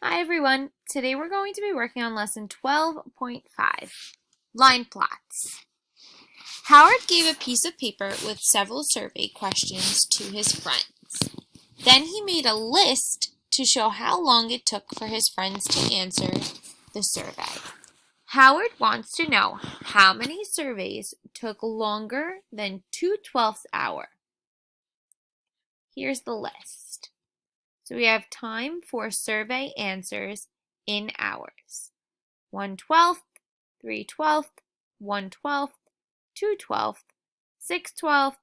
Hi everyone, today we're going to be working on lesson 12.5, line plots. Howard gave a piece of paper with several survey questions to his friends. Then he made a list to show how long it took for his friends to answer the survey. Howard wants to know how many surveys took longer than 2/12 hour. Here's the list. So we have time for survey answers in hours. 1/12, 3/12, 1/12, 2/12, 6/12,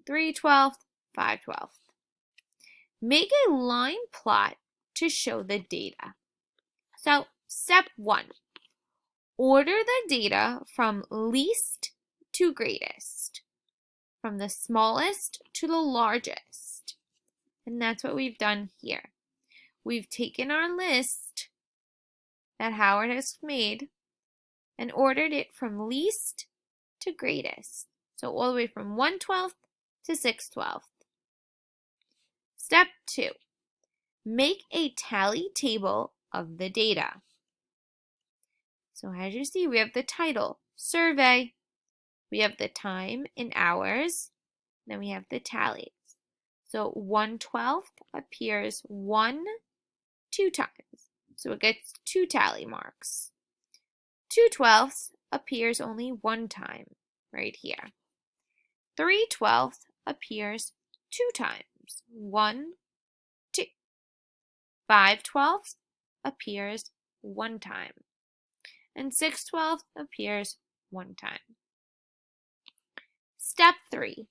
3/12, 5/12. Make a line plot to show the data. So step 1, order the data from least to greatest, from the smallest to the largest. And that's what we've done here. We've taken our list that Howard has made and ordered it from least to greatest. So all the way from 1/12 to 6/12. Step 2, make a tally table of the data. So as you see, we have the title, survey. We have the time in hours. Then we have the tallies. So 1/12 appears 2 times. So it gets 2 tally marks. 2/12 appears only 1 time, right here. 3/12 appears 2 times. 1, 2. 5/12 appears 1 time. And 6/12 appears 1 time. Step 3.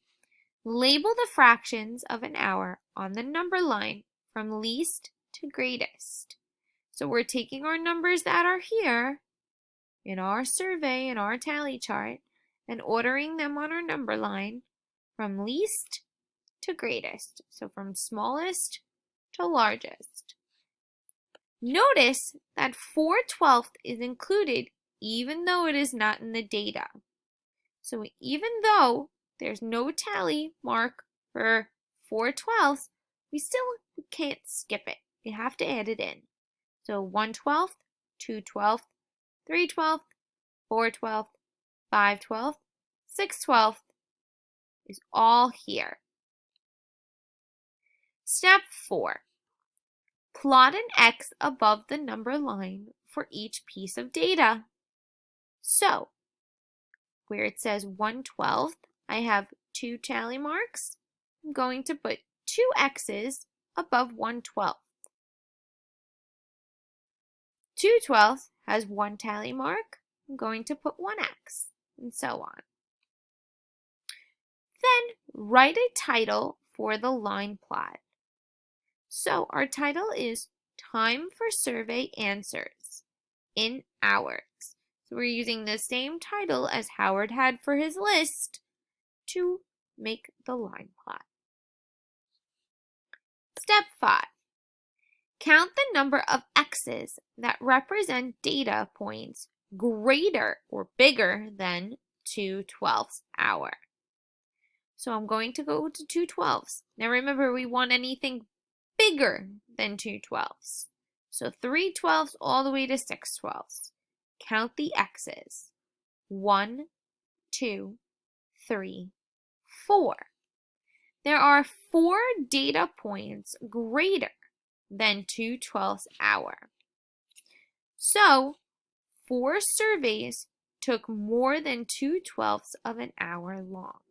Label the fractions of an hour on the number line from least to greatest. So we're taking our numbers that are here in our survey, in our tally chart, and ordering them on our number line from least to greatest. So from smallest to largest. Notice that 4/12 is included even though it is not in the data. So even though there's no tally mark for 4/12, we still can't skip it. We have to add it in. So 1/12, 2/12, 3/12, 4/12, 5/12, 6/12 is all here. Step 4. Plot an X above the number line for each piece of data. So, where it says 1/12, I have 2 tally marks. I'm going to put 2 X's above 1/12. 2/12 has 1 tally mark. I'm going to put 1 X, and so on. Then write a title for the line plot. So our title is Time for Survey Answers in Hours. So we're using the same title as Howard had for his list to make the line plot. Step 5. Count the number of X's that represent data points greater or bigger than 2/12 hour. So I'm going to go to 2/12. Now remember, we want anything bigger than 2/12. So 3/12 all the way to 6/12. Count the X's. 1, 2, 3, 4. There are 4 data points greater than 2/12 hour. So 4 surveys took more than 2/12 of an hour long.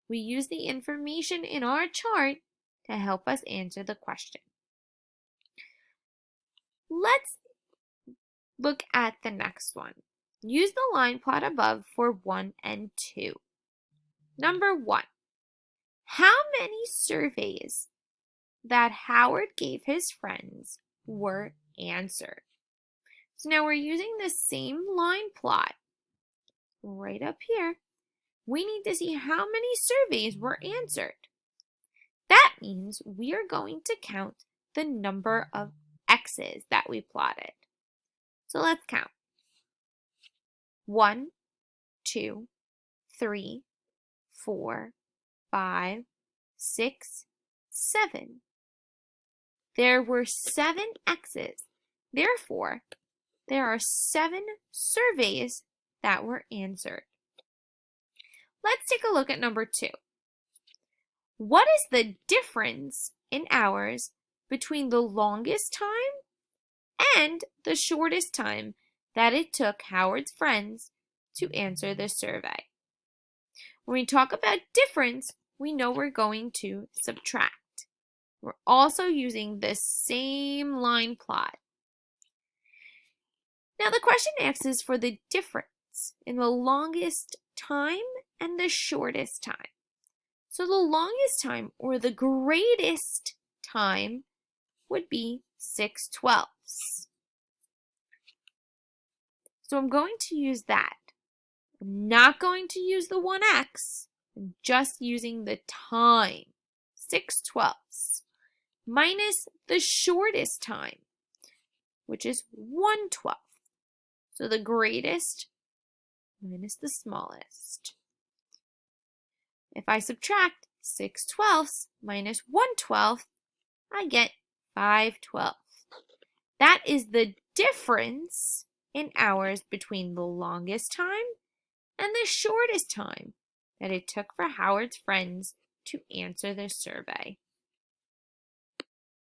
We use the information in our chart to help us answer the question. Let's look at the next one. Use the line plot above for 1 and 2. Number 1. How many surveys that Howard gave his friends were answered? So now we're using the same line plot right up here. We need to see how many surveys were answered. That means we are going to count the number of X's that we plotted. So let's count. 1, 2, 3, 4, 5, 6, 7. there were 7 X's. Therefore, there are 7 surveys that were answered. Let's take a look at number 2. What is the difference in hours between the longest time and the shortest time that it took Howard's friends to answer the survey? When we talk about difference, we know we're going to subtract. We're also using the same line plot. Now the question asks us for the difference in the longest time and the shortest time. So the longest time, or the greatest time, would be 6/12. So I'm going to use that. I'm not going to use the 1x. I'm just using the time, 6/12, minus the shortest time, which is 1/12. So the greatest minus the smallest. If I subtract 6/12 minus 1/12, I get 5/12. That is the difference in hours between the longest time and the shortest time that it took for Howard's friends to answer the survey.